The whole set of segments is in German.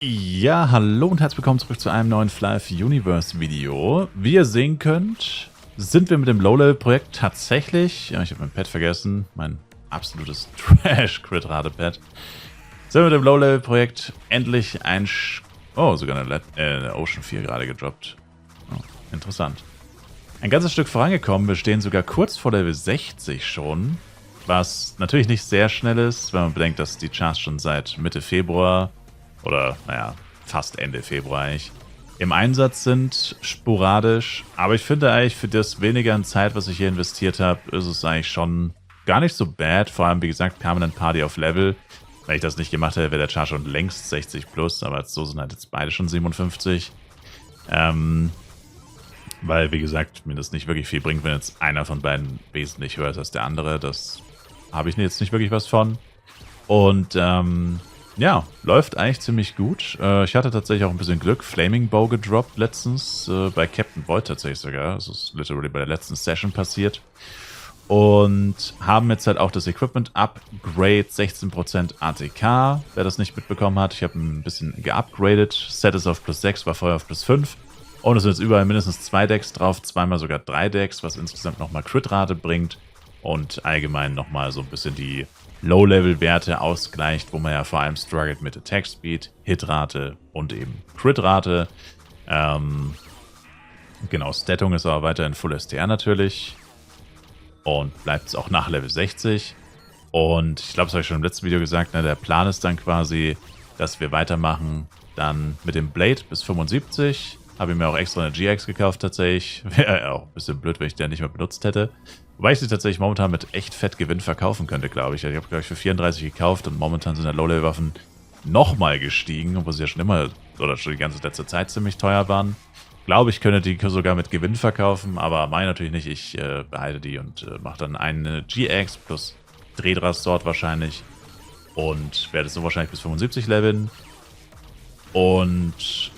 Ja, hallo und herzlich willkommen zurück zu einem neuen Flive Universe Video. Wie ihr sehen könnt, sind wir mit dem Low-Level-Projekt tatsächlich, ja, ich habe mein Pad vergessen, mein absolutes Trash-Crit-Rate-Pad, sind wir mit dem Low-Level-Projekt endlich sogar eine Ocean 4 gerade gedroppt. Oh, interessant. Ein ganzes Stück vorangekommen, wir stehen sogar kurz vor Level 60 schon, was natürlich nicht sehr schnell ist, wenn man bedenkt, dass die Charts schon seit Mitte Februar oder, naja, fast Ende Februar eigentlich, im Einsatz sind, sporadisch. Aber ich finde eigentlich, für das weniger an Zeit, was ich hier investiert habe, ist es eigentlich schon gar nicht so bad. Vor allem, wie gesagt, Permanent Party auf Level. Wenn ich das nicht gemacht hätte, wäre der Char schon längst 60 plus, aber so sind halt jetzt beide schon 57. Weil, wie gesagt, mir das nicht wirklich viel bringt, wenn jetzt einer von beiden wesentlich höher ist als der andere. Das habe ich jetzt nicht wirklich was von. Und, ja, läuft eigentlich ziemlich gut. Ich hatte tatsächlich auch ein bisschen Glück. Flaming Bow gedroppt letztens. Bei Captain Void tatsächlich sogar. Das ist literally bei der letzten Session passiert. Und haben jetzt halt auch das Equipment Upgrade 16% ATK. Wer das nicht mitbekommen hat, ich habe ein bisschen geupgradet. Set ist auf plus 6, war vorher auf plus 5. Und es sind jetzt überall mindestens 2 Decks drauf, zweimal sogar 3 Decks, was insgesamt nochmal Crit-Rate bringt. Und allgemein nochmal so ein bisschen die Low-Level-Werte ausgleicht, wo man ja vor allem struggelt mit Attack Speed, Hitrate und eben Crit-Rate. Genau, Stattung ist aber weiterhin Full STR natürlich und bleibt es auch nach Level 60. Und ich glaube, das habe ich schon im letzten Video gesagt, ne, der Plan ist dann quasi, dass wir weitermachen dann mit dem Blade bis 75. Habe ich mir auch extra eine GX gekauft tatsächlich. Wäre auch ein bisschen blöd, wenn ich den nicht mehr benutzt hätte. Wobei ich sie tatsächlich momentan mit echt fett Gewinn verkaufen könnte, glaube ich. Ich habe, glaube ich, für 34 gekauft und momentan sind die Low-Level-Waffen nochmal gestiegen, obwohl sie ja schon immer oder schon die ganze letzte Zeit ziemlich teuer waren. Glaube ich, könnte die sogar mit Gewinn verkaufen, aber meine natürlich nicht. Ich behalte die und mache dann eine GX plus Drehdras-Sword wahrscheinlich und werde so wahrscheinlich bis 75 leveln. Und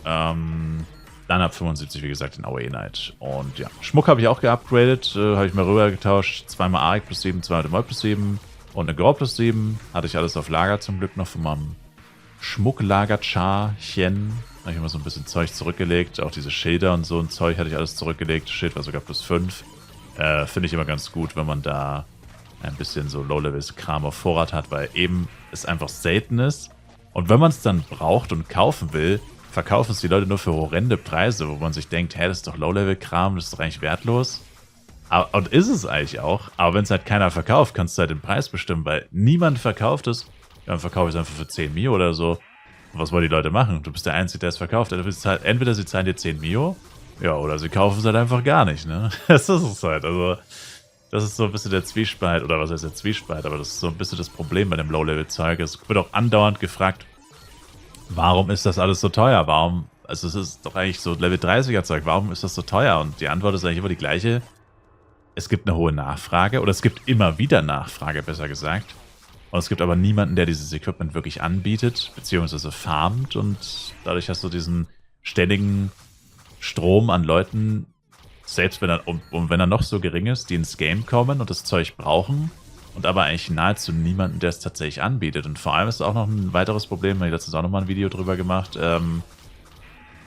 dann ab 75, wie gesagt, den AOE Knight. Und ja, Schmuck habe ich auch geupgradet. Habe ich mal rüber getauscht. Zweimal Arik plus 7, zweimal Demol plus 7 und eine Gore plus 7. Hatte ich alles auf Lager zum Glück noch von meinem Schmucklager-Charchen. Habe ich immer so ein bisschen Zeug zurückgelegt. Auch diese Schilder und so ein Zeug hatte ich alles zurückgelegt. Das Schild war sogar plus 5. Finde ich immer ganz gut, wenn man da ein bisschen so Low-Levels-Kram auf Vorrat hat, weil eben es einfach selten ist. Und wenn man es dann braucht und kaufen will, verkaufen es die Leute nur für horrende Preise, wo man sich denkt, hä, das ist doch Low-Level-Kram, das ist doch eigentlich wertlos. Und ist es eigentlich auch. Aber wenn es halt keiner verkauft, kannst du halt den Preis bestimmen, weil niemand verkauft es. Dann verkaufe ich es einfach für 10 Mio oder so. Und was wollen die Leute machen? Du bist der Einzige, der es verkauft. Entweder sie zahlen dir 10 Mio, ja, oder sie kaufen es halt einfach gar nicht, ne? Das ist es halt. Also, das ist so ein bisschen der Zwiespalt, oder was heißt der Zwiespalt, aber das ist so ein bisschen das Problem bei dem Low-Level-Zeug. Es wird auch andauernd gefragt, warum ist das alles so teuer? Warum, also es ist doch eigentlich so Level 30er Zeug, warum ist das so teuer? Und die Antwort ist eigentlich immer die gleiche. Es gibt eine hohe Nachfrage, oder es gibt immer wieder Nachfrage, besser gesagt. Und es gibt aber niemanden, der dieses Equipment wirklich anbietet, beziehungsweise farmt. Und dadurch hast du diesen ständigen Strom an Leuten, selbst wenn er, wenn er noch so gering ist, die ins Game kommen und das Zeug brauchen. Und aber eigentlich nahezu niemanden, der es tatsächlich anbietet. Und vor allem ist auch noch ein weiteres Problem, habe ich letztens auch nochmal ein Video drüber gemacht,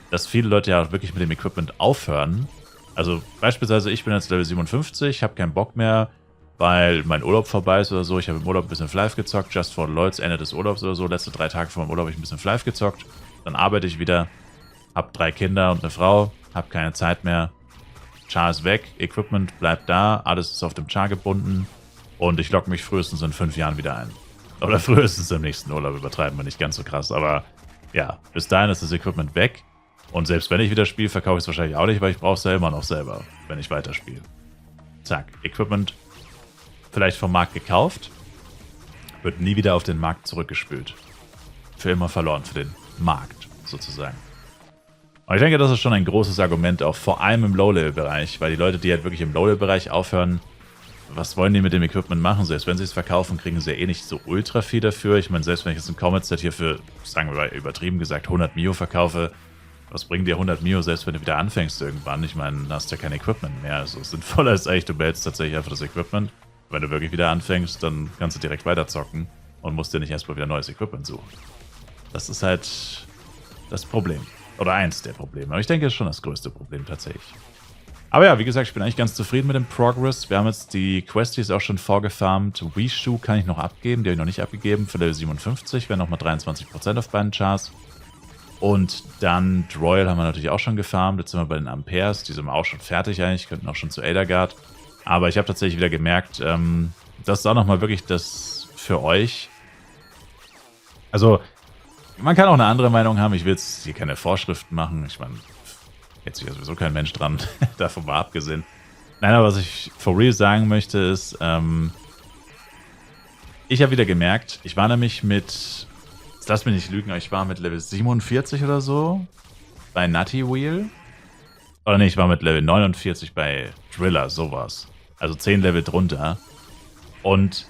dass viele Leute ja wirklich mit dem Equipment aufhören. Also beispielsweise ich bin jetzt Level 57, habe keinen Bock mehr, weil mein Urlaub vorbei ist oder so. Ich habe im Urlaub ein bisschen Flive gezockt, just for the Lords, Ende des Urlaubs oder so. Letzte 3 Tage vor meinem Urlaub habe ich ein bisschen Flive gezockt. Dann arbeite ich wieder, habe 3 Kinder und eine Frau, habe keine Zeit mehr. Char ist weg, Equipment bleibt da, alles ist auf dem Char gebunden. Und ich logge mich frühestens in 5 Jahren wieder ein. Oder frühestens im nächsten Urlaub, übertreiben wir nicht ganz so krass. Aber ja, bis dahin ist das Equipment weg. Und selbst wenn ich wieder spiele, verkaufe ich es wahrscheinlich auch nicht, weil ich brauche es ja immer noch selber, wenn ich weiterspiele. Zack, Equipment vielleicht vom Markt gekauft, wird nie wieder auf den Markt zurückgespült. Für immer verloren, für den Markt sozusagen. Und ich denke, das ist schon ein großes Argument, auch vor allem im Low-Level-Bereich, weil die Leute, die halt wirklich im Low-Level-Bereich aufhören, was wollen die mit dem Equipment machen? Selbst wenn sie es verkaufen, kriegen sie ja eh nicht so ultra viel dafür. Ich meine, selbst wenn ich jetzt ein Combat-Set hier für, sagen wir mal übertrieben gesagt, 100 Mio verkaufe, was bringt dir 100 Mio, selbst wenn du wieder anfängst irgendwann? Ich meine, dann hast du ja kein Equipment mehr. Also sinnvoller ist eigentlich, du behältst tatsächlich einfach das Equipment. Wenn du wirklich wieder anfängst, dann kannst du direkt weiter zocken und musst dir nicht erstmal wieder neues Equipment suchen. Das ist halt das Problem. Oder eins der Probleme. Aber ich denke, es ist schon das größte Problem tatsächlich. Aber ja, wie gesagt, ich bin eigentlich ganz zufrieden mit dem Progress. Wir haben jetzt die Questies auch schon vorgefarmt. Wishu kann ich noch abgeben, die habe ich noch nicht abgegeben. Für Level 57 wären nochmal 23% auf beiden Chars. Und dann Droil haben wir natürlich auch schon gefarmt. Jetzt sind wir bei den Amperes. Die sind auch schon fertig eigentlich. Könnten auch schon zu Elderguard. Aber ich habe tatsächlich wieder gemerkt, das ist auch nochmal wirklich das für euch. Also, man kann auch eine andere Meinung haben. Ich will jetzt hier keine Vorschriften machen. Ich meine, jetzt ist ja sowieso kein Mensch dran. Davon mal abgesehen. Nein, aber was ich for real sagen möchte ist, ich habe wieder gemerkt, ich war nämlich mit, lass mich nicht lügen, aber ich war mit Level 47 oder so bei Nutty Wheel. Oder nee, ich war mit Level 49 bei Driller, sowas. Also 10 Level drunter. Und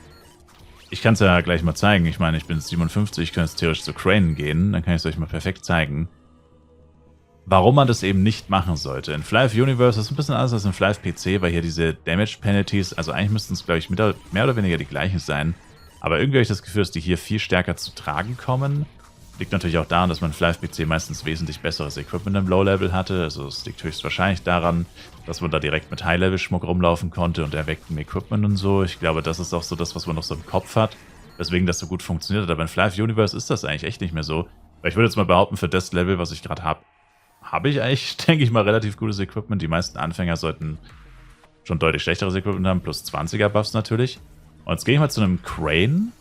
ich kann es ja gleich mal zeigen. Ich meine, ich bin 57, ich kann jetzt theoretisch zu Crane gehen. Dann kann ich es euch mal perfekt zeigen. Warum man das eben nicht machen sollte. In Fly Universe ist es ein bisschen anders als in Fly PC, weil hier diese Damage Penalties, also eigentlich müssten es, glaube ich, mehr oder weniger die gleichen sein. Aber irgendwie habe ich das Gefühl, dass die hier viel stärker zu tragen kommen. Liegt natürlich auch daran, dass man Fly PC meistens wesentlich besseres Equipment im Low-Level hatte. Also es liegt höchstwahrscheinlich daran, dass man da direkt mit High-Level-Schmuck rumlaufen konnte und erwecktem Equipment und so. Ich glaube, das ist auch so das, was man noch so im Kopf hat, weswegen das so gut funktioniert hat. Aber in Fly Universe ist das eigentlich echt nicht mehr so. Weil ich würde jetzt mal behaupten, für das Level, was ich gerade habe ich eigentlich, denke ich mal, relativ gutes Equipment. Die meisten Anfänger sollten schon deutlich schlechteres Equipment haben, plus 20er Buffs natürlich. Und jetzt gehe ich mal zu einem Crane.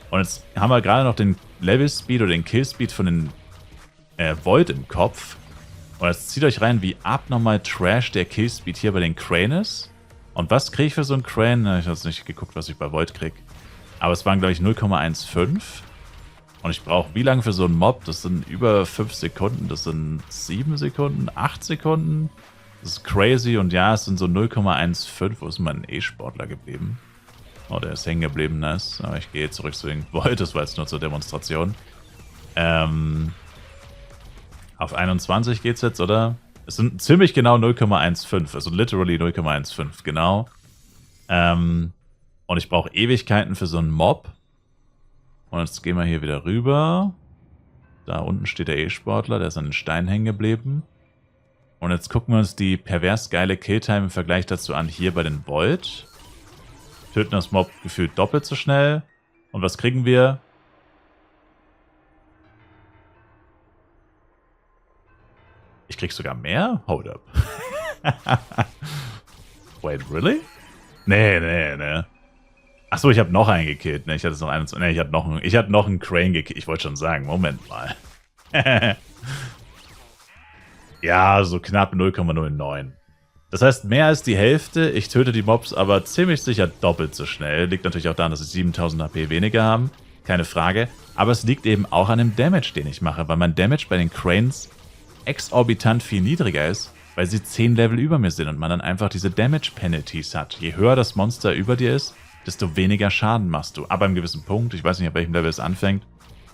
Und jetzt haben wir gerade noch den Level Speed oder den Kill Speed von den Void im Kopf. Und jetzt zieht euch rein, wie abnormal Trash der Kill Speed hier bei den Crane ist. Und was kriege ich für so einen Crane? Ich habe jetzt nicht geguckt, was ich bei Void kriege. Aber es waren, glaube ich, 0,15. Und ich brauche wie lange für so einen Mob? Das sind über 5 Sekunden, das sind 7 Sekunden, 8 Sekunden. Das ist crazy und ja, es sind so 0,15. Wo ist mein E-Sportler geblieben? Oh, der ist hängen geblieben, nice. Aber ich gehe zurück zu den Void, das war jetzt nur zur Demonstration. Auf 21 geht's jetzt, oder? Es sind ziemlich genau 0,15, also literally 0,15, genau. Und ich brauche Ewigkeiten für so einen Mob. Und jetzt gehen wir hier wieder rüber. Da unten steht der E-Sportler, der ist an den Stein hängen geblieben. Und jetzt gucken wir uns die pervers geile Killtime im Vergleich dazu an, hier bei den Void. Töten das Mob gefühlt doppelt so schnell. Und was kriegen wir? Ich krieg sogar mehr? Hold up. Wait, really? Nee. Achso, ich habe noch einen gekillt. Ne, ich hatte noch einen. Ne, ich hatte noch einen Crane gekillt. Ich wollte schon sagen, Moment mal. Ja, so knapp 0,09. Das heißt, mehr als die Hälfte. Ich töte die Mobs aber ziemlich sicher doppelt so schnell. Liegt natürlich auch daran, dass sie 7000 HP weniger haben. Keine Frage. Aber es liegt eben auch an dem Damage, den ich mache. Weil mein Damage bei den Cranes exorbitant viel niedriger ist, weil sie 10 Level über mir sind und man dann einfach diese Damage Penalties hat. Je höher das Monster über dir ist, desto weniger Schaden machst du. Aber einem gewissen Punkt, ich weiß nicht, ab welchem Level es anfängt.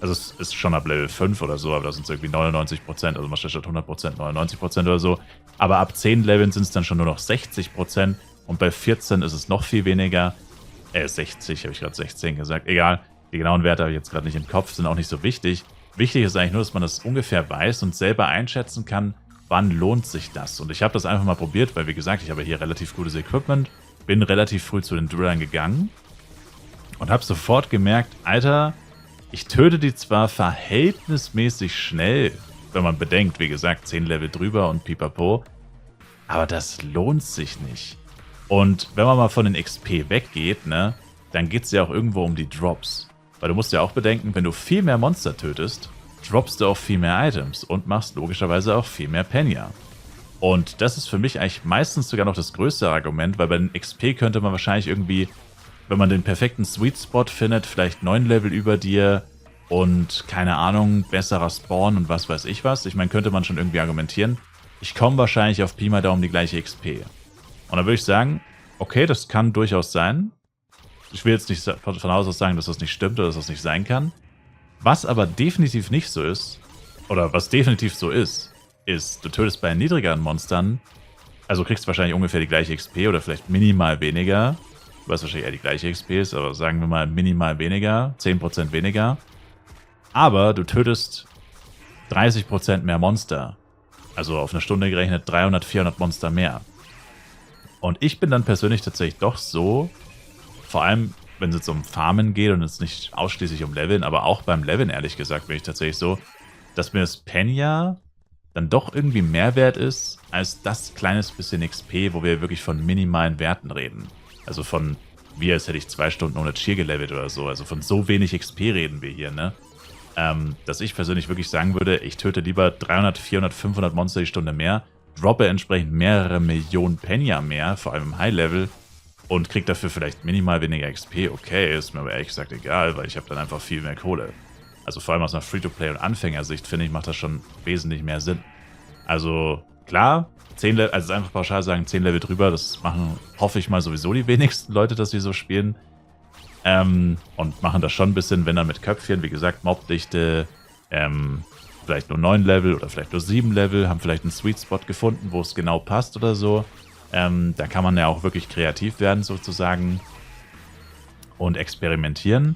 Also es ist schon ab Level 5 oder so, aber da sind es irgendwie 99%, also man steht statt 100%, 99% oder so. Aber ab 10 Leveln sind es dann schon nur noch 60% und bei 14 ist es noch viel weniger. 60, habe ich gerade 16 gesagt. Egal, die genauen Werte habe ich jetzt gerade nicht im Kopf, sind auch nicht so wichtig. Wichtig ist eigentlich nur, dass man das ungefähr weiß und selber einschätzen kann, wann lohnt sich das. Und ich habe das einfach mal probiert, weil wie gesagt, ich habe hier relativ gutes Equipment, bin relativ früh zu den Drillern gegangen und habe sofort gemerkt, Alter, ich töte die zwar verhältnismäßig schnell, wenn man bedenkt, wie gesagt, 10 Level drüber und pipapo, aber das lohnt sich nicht. Und wenn man mal von den XP weggeht, ne, dann geht es ja auch irgendwo um die Drops. Weil du musst ja auch bedenken, wenn du viel mehr Monster tötest, droppst du auch viel mehr Items und machst logischerweise auch viel mehr Penya. Und das ist für mich eigentlich meistens sogar noch das größte Argument, weil bei den XP könnte man wahrscheinlich irgendwie, wenn man den perfekten Sweet Spot findet, vielleicht 9 Level über dir und, keine Ahnung, besserer Spawn und was weiß ich was. Ich meine, könnte man schon irgendwie argumentieren. Ich komme wahrscheinlich auf Pi mal Daumen die gleiche XP. Und dann würde ich sagen, okay, das kann durchaus sein. Ich will jetzt nicht von Haus aus sagen, dass das nicht stimmt oder dass das nicht sein kann. Was aber definitiv nicht so ist, oder was definitiv so ist, du tötest bei niedrigeren Monstern, also kriegst wahrscheinlich ungefähr die gleiche XP oder vielleicht minimal weniger, was wahrscheinlich eher die gleiche XP ist, aber sagen wir mal minimal weniger, 10% weniger. Aber du tötest 30% mehr Monster. Also auf eine Stunde gerechnet 300, 400 Monster mehr. Und ich bin dann persönlich tatsächlich doch so, vor allem wenn es jetzt um Farmen geht und es nicht ausschließlich um Leveln, aber auch beim Leveln ehrlich gesagt bin ich tatsächlich so, dass mir das Penya dann doch irgendwie mehr wert ist, als das kleines bisschen XP, wo wir wirklich von minimalen Werten reden. Also von, wie als hätte ich 2 Stunden ohne Cheer gelevelt oder so. Also von so wenig XP reden wir hier, ne? Dass ich persönlich wirklich sagen würde, ich töte lieber 300, 400, 500 Monster die Stunde mehr, droppe entsprechend mehrere Millionen Penya mehr, vor allem im High-Level, und kriege dafür vielleicht minimal weniger XP. Okay, ist mir aber ehrlich gesagt egal, weil ich habe dann einfach viel mehr Kohle. Also vor allem aus einer Free-to-Play- und Anfängersicht, finde ich, macht das schon wesentlich mehr Sinn. Also klar, 10 Level, also einfach pauschal sagen, 10 Level drüber, das machen, hoffe ich mal, sowieso die wenigsten Leute, dass sie so spielen. Und machen das schon ein bisschen, wenn dann mit Köpfchen, wie gesagt, Mobdichte, vielleicht nur 9 Level oder vielleicht nur 7 Level, haben vielleicht einen Sweet Spot gefunden, wo es genau passt oder so. Da kann man ja auch wirklich kreativ werden sozusagen und experimentieren.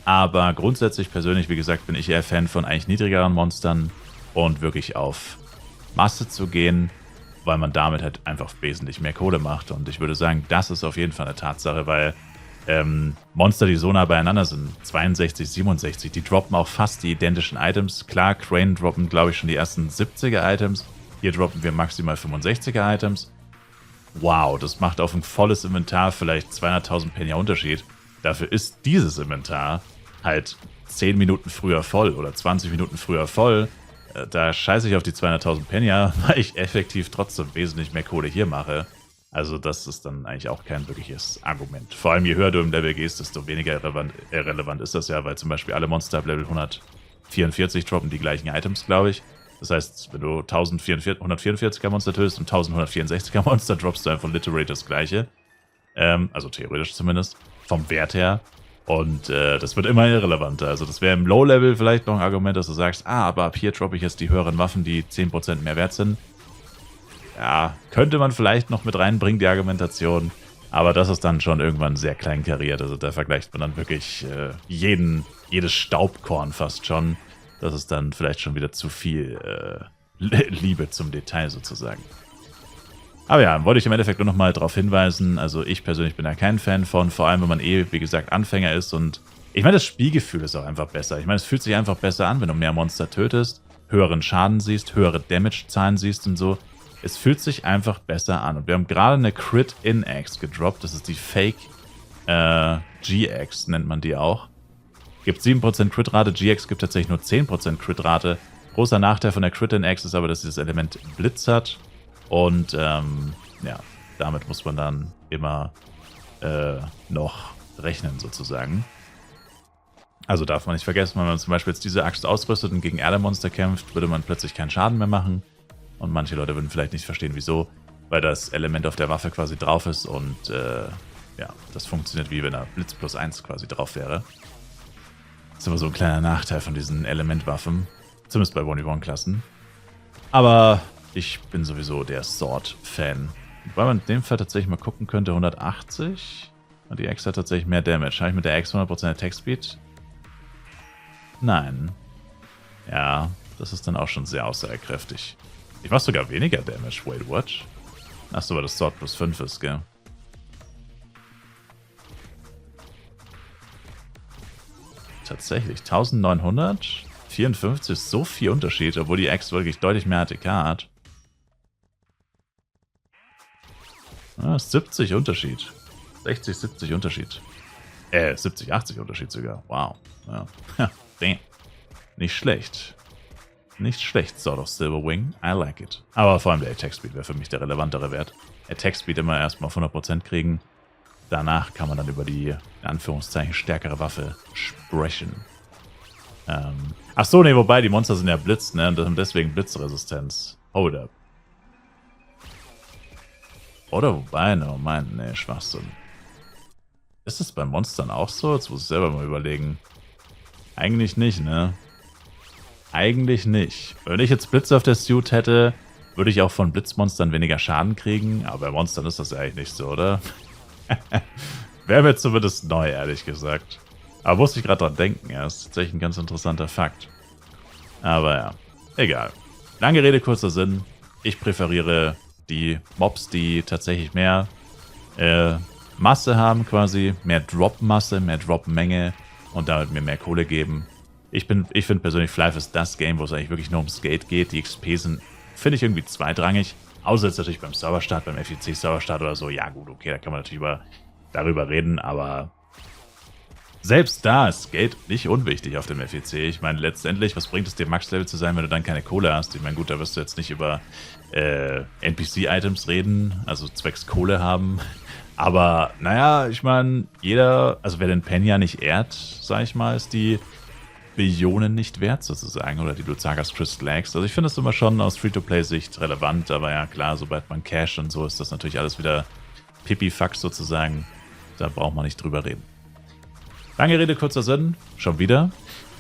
Aber grundsätzlich persönlich, wie gesagt, bin ich eher Fan von eigentlich niedrigeren Monstern und wirklich auf Masse zu gehen, weil man damit halt einfach wesentlich mehr Kohle macht. Und ich würde sagen, das ist auf jeden Fall eine Tatsache, weil Monster, die so nah beieinander sind, 62, 67, die droppen auch fast die identischen Items. Klar, Crane droppen, glaube ich, schon die ersten 70er-Items. Hier droppen wir maximal 65er-Items. Wow, das macht auf ein volles Inventar vielleicht 200.000 Penya Unterschied. Dafür ist dieses Inventar halt 10 Minuten früher voll oder 20 Minuten früher voll. Da scheiße ich auf die 200.000 Penya, weil ich effektiv trotzdem wesentlich mehr Kohle hier mache. Also das ist dann eigentlich auch kein wirkliches Argument. Vor allem je höher du im Level gehst, desto weniger relevant ist das ja, weil zum Beispiel alle Monster ab Level 144 droppen die gleichen Items, glaube ich. Das heißt, wenn du 144er Monster tötest und 1164er Monster, droppst du einfach literally das gleiche. Also theoretisch zumindest, vom Wert her. Und das wird immer irrelevanter. Also das wäre im Low-Level vielleicht noch ein Argument, dass du sagst, aber ab hier droppe ich jetzt die höheren Waffen, die 10% mehr wert sind. Ja, könnte man vielleicht noch mit reinbringen, die Argumentation. Aber das ist dann schon irgendwann sehr kleinkariert. Also da vergleicht man dann wirklich jedes Staubkorn fast schon. Das ist dann vielleicht schon wieder zu viel Liebe zum Detail sozusagen. Aber ja, wollte ich im Endeffekt nur nochmal darauf hinweisen. Also ich persönlich bin da kein Fan von. Vor allem, wenn man wie gesagt, Anfänger ist. Und ich meine, das Spielgefühl ist auch einfach besser. Ich meine, es fühlt sich einfach besser an, wenn du mehr Monster tötest, höheren Schaden siehst, höhere Damage-Zahlen siehst und so. Es fühlt sich einfach besser an. Und wir haben gerade eine Crit-In-Axe gedroppt. Das ist die Fake G-Axe, nennt man die auch. Gibt 7% Crit-Rate. G-Axe gibt tatsächlich nur 10% Crit-Rate. Großer Nachteil von der Crit-In-Axe ist aber, dass dieses Element Blitz hat. Und ja, damit muss man dann immer noch rechnen sozusagen. Also darf man nicht vergessen, wenn man zum Beispiel jetzt diese Axt ausrüstet und gegen Erdemonster kämpft, würde man plötzlich keinen Schaden mehr machen. Und manche Leute würden vielleicht nicht verstehen, wieso, weil das Element auf der Waffe quasi drauf ist und ja, das funktioniert wie wenn da Blitz plus 1 quasi drauf wäre. Das ist aber so ein kleiner Nachteil von diesen Elementwaffen, zumindest bei 1v1-Klassen. Aber ich bin sowieso der Sword-Fan. Weil man in dem Fall tatsächlich mal gucken könnte, 180. Und die Axe hat tatsächlich mehr Damage. Habe ich mit der Axe 100% Attack Speed? Nein. Ja, das ist dann auch schon sehr aussagekräftig. Ich mache sogar weniger Damage. Wait, what? Achso, weil das Sword plus 5 ist, gell? Tatsächlich, 1900? 54 ist so viel Unterschied, obwohl die Axe wirklich deutlich mehr ATK hat. Ah, 70 Unterschied. 60, 70 Unterschied. 70, 80 Unterschied sogar. Wow. Ja. Damn. Nicht schlecht. Nicht schlecht, Sword of Silverwing. I like it. Aber vor allem der Attack Speed wäre für mich der relevantere Wert. Attack Speed immer erstmal auf 100% kriegen. Danach kann man dann über die, in Anführungszeichen, stärkere Waffe sprechen. Ach so, ne, wobei, die Monster sind ja Blitz, ne, und haben deswegen Blitzresistenz. Hold up. Oder wobei, ne, Schwachsinn. Ist das bei Monstern auch so? Jetzt muss ich selber mal überlegen. Eigentlich nicht, ne? Eigentlich nicht. Wenn ich jetzt Blitz auf der Suit hätte, würde ich auch von Blitzmonstern weniger Schaden kriegen. Aber bei Monstern ist das ja eigentlich nicht so, oder? Wäre mir zumindest neu, ehrlich gesagt. Aber musste ich gerade dran denken, ja. Ist tatsächlich ein ganz interessanter Fakt. Aber ja. Egal. Lange Rede, kurzer Sinn. Ich präferiere die Mobs, die tatsächlich mehr Masse haben quasi, mehr Drop-Masse, mehr Drop-Menge und damit mir mehr Kohle geben. Ich finde persönlich, Flife ist das Game, wo es eigentlich wirklich nur ums Geld geht. Die XP sind, finde ich, irgendwie zweitrangig. Außer jetzt natürlich beim Serverstart, beim FEC-Serverstart oder so. Ja gut, okay, da kann man natürlich darüber reden, aber selbst da ist Geld nicht unwichtig auf dem FEC. Ich meine, letztendlich, was bringt es dir, Max-Level zu sein, wenn du dann keine Kohle hast? Ich meine, gut, da wirst du jetzt nicht über NPC-Items reden, also zwecks Kohle haben. Aber, naja, ich meine, also wer den Penya nicht ehrt, sag ich mal, ist die Billionen nicht wert sozusagen. Oder die Luzagas Crystal Eggs. Also ich finde das immer schon aus Free-to-Play-Sicht relevant. Aber ja, klar, sobald man Cash und so ist das natürlich alles wieder Pipifax sozusagen. Da braucht man nicht drüber reden. Lange Rede, kurzer Sinn. Schon wieder.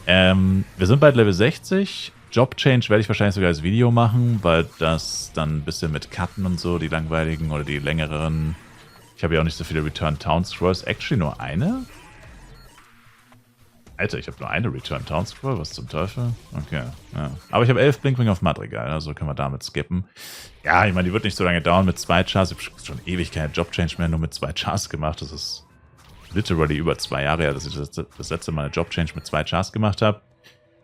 Wir sind bald Level 60. Job Change werde ich wahrscheinlich sogar als Video machen, weil das dann ein bisschen mit Cutten und so, die langweiligen oder die längeren. Ich habe ja auch nicht so viele Return Town Scrolls. Actually nur eine? Alter, ich habe nur eine Return Town Scroll. Was zum Teufel? Okay, ja. Aber ich habe 11 Blinkwing of Madrigal, also können wir damit skippen. Ja, ich meine, die wird nicht so lange dauern mit 2 Chars. Ich habe schon ewig keine Job Change mehr, nur mit 2 Chars gemacht. Das ist literally über 2 Jahre her, dass ich das letzte Mal eine Job Change mit 2 Chars gemacht habe.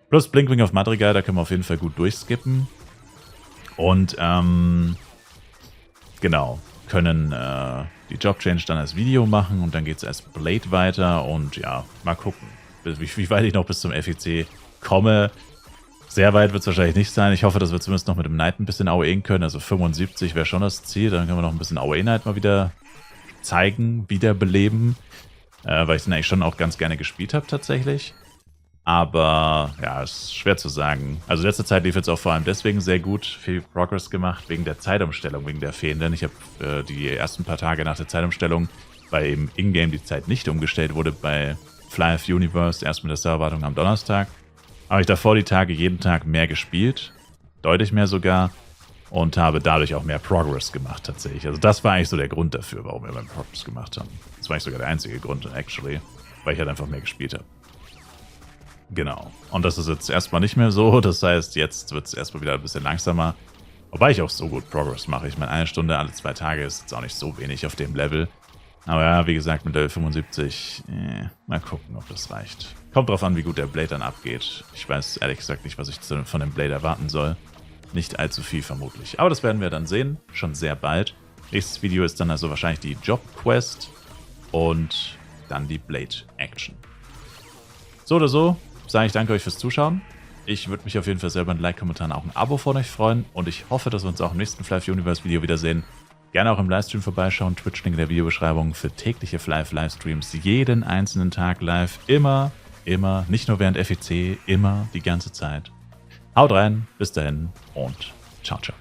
Plus Blinkwing of Madrigal, da können wir auf jeden Fall gut durchskippen. Und, genau, können die Job Change dann als Video machen und dann geht es als Blade weiter und ja, mal gucken, wie weit ich noch bis zum FEC komme. Sehr weit wird es wahrscheinlich nicht sein. Ich hoffe, dass wir zumindest noch mit dem Knight ein bisschen AOEen können. Also 75 wäre schon das Ziel. Dann können wir noch ein bisschen AOE Knight mal wieder zeigen, wiederbeleben. Weil ich den eigentlich schon auch ganz gerne gespielt habe tatsächlich. Aber ja, ist schwer zu sagen. Also letzte Zeit lief jetzt auch vor allem deswegen sehr gut, viel Progress gemacht, wegen der Zeitumstellung, wegen der fehlenden. Ich habe die ersten paar Tage nach der Zeitumstellung, weil eben in-game die Zeit nicht umgestellt wurde, bei Fly Universe, erst mit der Serverwartung am Donnerstag, habe ich davor die Tage jeden Tag mehr gespielt, deutlich mehr sogar, und habe dadurch auch mehr Progress gemacht tatsächlich. Also das war eigentlich so der Grund dafür, warum wir beim Progress gemacht haben. Das war eigentlich sogar der einzige Grund, actually, weil ich halt einfach mehr gespielt habe. Genau. Und das ist jetzt erstmal nicht mehr so. Das heißt, jetzt wird es erstmal wieder ein bisschen langsamer. Wobei ich auch so gut Progress mache. Ich meine, 1 Stunde alle 2 Tage ist jetzt auch nicht so wenig auf dem Level. Aber ja, wie gesagt, mit Level 75, mal gucken, ob das reicht. Kommt drauf an, wie gut der Blade dann abgeht. Ich weiß ehrlich gesagt nicht, was ich von dem Blade erwarten soll. Nicht allzu viel vermutlich. Aber das werden wir dann sehen. Schon sehr bald. Nächstes Video ist dann also wahrscheinlich die Job Quest und dann die Blade Action. So oder so sage ich danke euch fürs Zuschauen. Ich würde mich auf jeden Fall selber ein Like, Kommentar und auch ein Abo von euch freuen. Und ich hoffe, dass wir uns auch im nächsten Fly Universe Video wiedersehen. Gerne auch im Livestream vorbeischauen. Twitch-Link in der Videobeschreibung für tägliche Fly-Livestreams. Jeden einzelnen Tag live. Immer, immer. Nicht nur während FEC. Immer, die ganze Zeit. Haut rein. Bis dahin und ciao, ciao.